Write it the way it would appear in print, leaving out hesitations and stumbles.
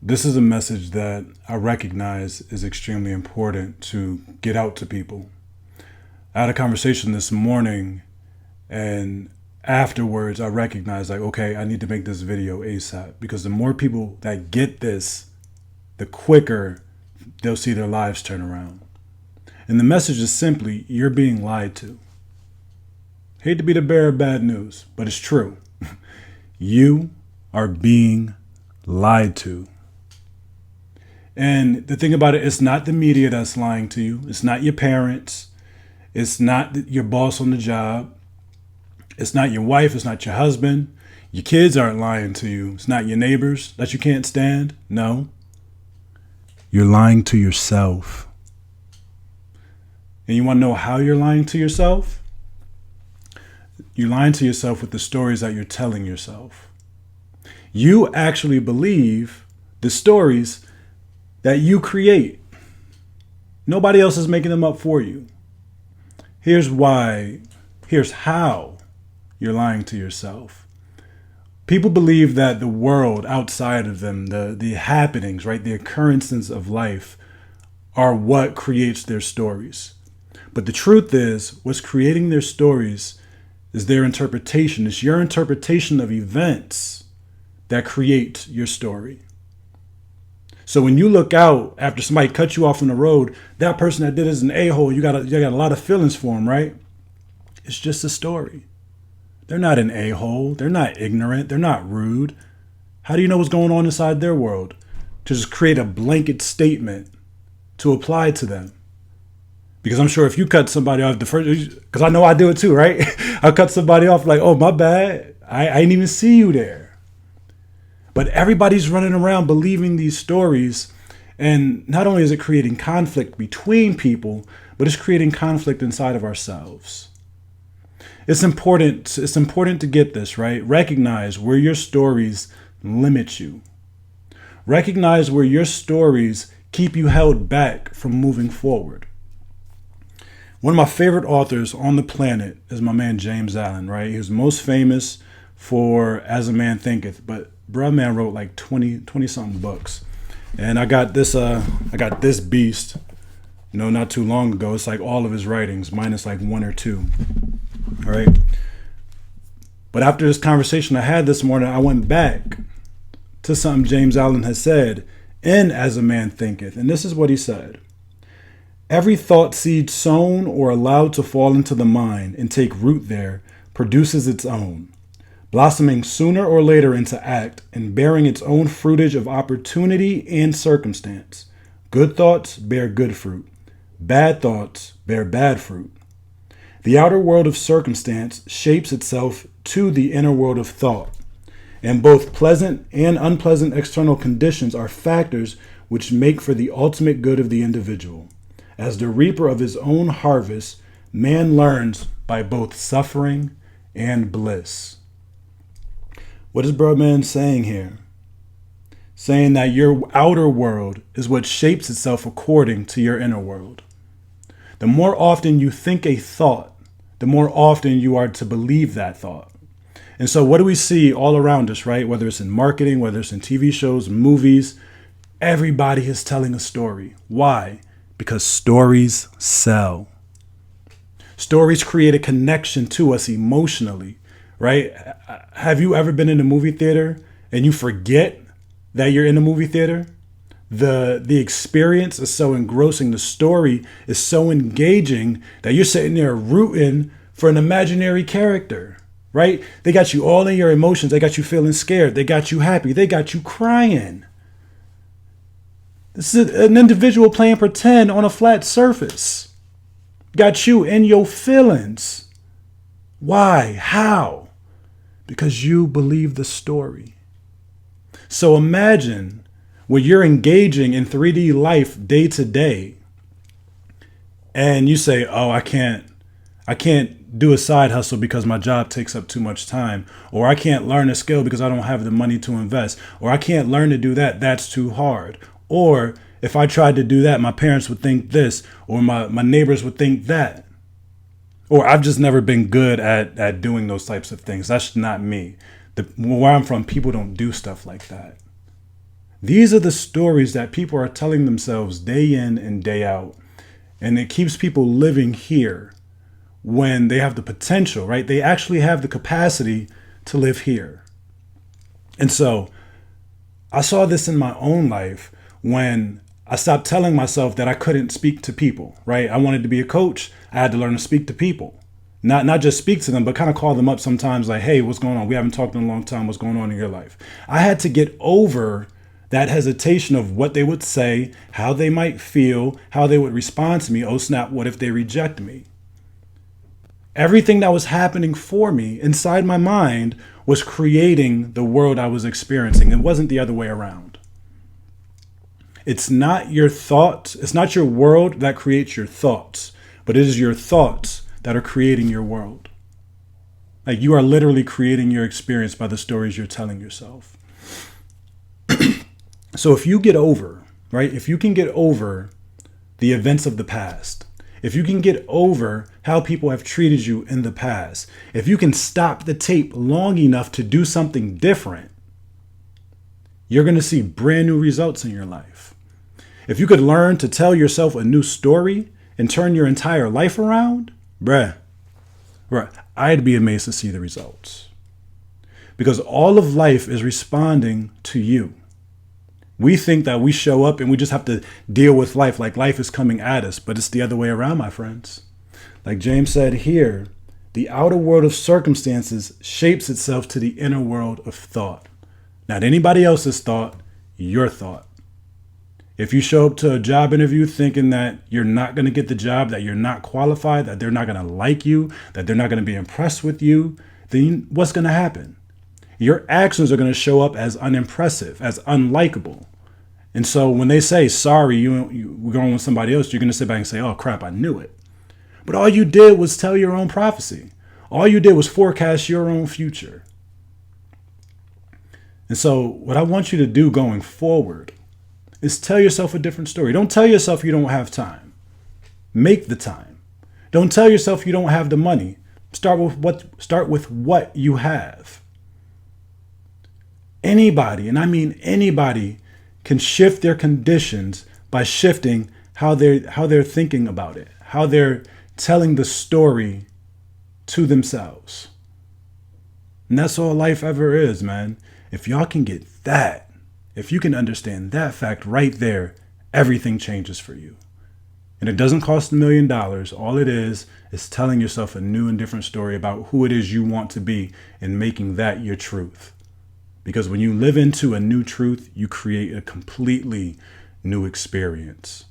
This is a message that I recognize is extremely important to get out to people. I had a conversation this morning, and afterwards I recognized, like, okay, I need to make this video ASAP, because the more people that get this, the quicker they'll see their lives turn around. And the message is simply, you're being lied to. Hate to be the bearer of bad news, but it's true. You are being lied to. And the thing about it, it's not the media that's lying to you. It's not your parents. It's not your boss on the job. It's not your wife. It's not your husband. Your kids aren't lying to you. It's not your neighbors that you can't stand. No. You're lying to yourself. And you want to know how you're lying to yourself? You're lying to yourself with the stories that you're telling yourself. You actually believe the stories that you create. Nobody else is making them up for you. Here's how you're lying to yourself. People believe that the world outside of them, the happenings, right, the occurrences of life are what creates their stories. But the truth is, what's creating their stories is their interpretation. It's your interpretation of events that create your story. So when you look out after somebody cut you off on the road, that person that did it is an a-hole. You got a lot of feelings for him, right? It's just a story. They're not an a-hole. They're not ignorant. They're not rude. How do you know what's going on inside their world? To just create a blanket statement to apply to them. Because I'm sure if you cut somebody off because I know I do it too, right? I'll cut somebody off like, oh, my bad. I didn't even see you there. But everybody's running around believing these stories. And not only is it creating conflict between people, but it's creating conflict inside of ourselves. It's important to get this, right? Recognize where your stories limit you. Recognize where your stories keep you held back from moving forward. One of my favorite authors on the planet is my man James Allen, right? He was most famous for As a Man Thinketh, but bro, man wrote like 20 something books. And I got this beast, not too long ago. It's like all of his writings minus like one or two. All right. But after this conversation I had this morning, I went back to something James Allen has said in As a Man Thinketh. And this is what he said. Every thought seed sown or allowed to fall into the mind and take root there produces its own, blossoming sooner or later into act and bearing its own fruitage of opportunity and circumstance. Good thoughts bear good fruit. Bad thoughts bear bad fruit. The outer world of circumstance shapes itself to the inner world of thought, and both pleasant and unpleasant external conditions are factors which make for the ultimate good of the individual. As the reaper of his own harvest, man learns by both suffering and bliss. What is Birdman saying here? Saying that your outer world is what shapes itself according to your inner world. The more often you think a thought, the more often you are to believe that thought. And so what do we see all around us, right? Whether it's in marketing, whether it's in TV shows, movies, everybody is telling a story. Why? Because stories sell. Stories create a connection to us emotionally, right? Have you ever been in a movie theater and you forget that you're in a movie theater? The experience is so engrossing. The story is so engaging that you're sitting there rooting for an imaginary character, right? They got you all in your emotions. They got you feeling scared. They got you happy. They got you crying. This is an individual playing pretend on a flat surface. Got you in your feelings. Why? How? Because you believe the story. So imagine when you're engaging in 3D life day to day and you say, oh, I can't do a side hustle because my job takes up too much time, or I can't learn a skill because I don't have the money to invest, or I can't learn to do that, that's too hard. Or if I tried to do that, my parents would think this, or my neighbors would think that. Or I've just never been good at doing those types of things. That's not me. Where I'm from, people don't do stuff like that. These are the stories that people are telling themselves day in and day out. And it keeps people living here when they have the potential, right? They actually have the capacity to live here. And so I saw this in my own life when I stopped telling myself that I couldn't speak to people, right? I wanted to be a coach. I had to learn to speak to people. Not just speak to them, but kind of call them up sometimes like, hey, what's going on? We haven't talked in a long time. What's going on in your life? I had to get over that hesitation of what they would say, how they might feel, how they would respond to me. Oh, snap, what if they reject me? Everything that was happening for me inside my mind was creating the world I was experiencing. It wasn't the other way around. It's not your thoughts. It's not your world that creates your thoughts, but it is your thoughts that are creating your world. Like you are literally creating your experience by the stories you're telling yourself. So if you get over, right, if you can get over the events of the past, if you can get over how people have treated you in the past, if you can stop the tape long enough to do something different, you're going to see brand new results in your life. If you could learn to tell yourself a new story and turn your entire life around, I'd be amazed to see the results. Because all of life is responding to you. We think that we show up and we just have to deal with life like life is coming at us, but it's the other way around, my friends. Like James said here, the outer world of circumstances shapes itself to the inner world of thought. Not anybody else's thought, your thought. If you show up to a job interview thinking that you're not going to get the job, that you're not qualified, that they're not going to like you, that they're not going to be impressed with you, then what's going to happen? Your actions are going to show up as unimpressive, as unlikable. And so when they say, sorry, we're going with somebody else, you're going to sit back and say, oh, crap, I knew it. But all you did was tell your own prophecy. All you did was forecast your own future. And so what I want you to do going forward is tell yourself a different story. Don't tell yourself you don't have time. Make the time. Don't tell yourself you don't have the money. Start with what you have. Anybody, and I mean anybody, can shift their conditions by shifting how they're thinking about it, how they're telling the story to themselves. And that's all life ever is, man. If y'all can get that, if you can understand that fact right there, everything changes for you. And it doesn't cost $1 million. All it is telling yourself a new and different story about who it is you want to be and making that your truth. Because when you live into a new truth, you create a completely new experience.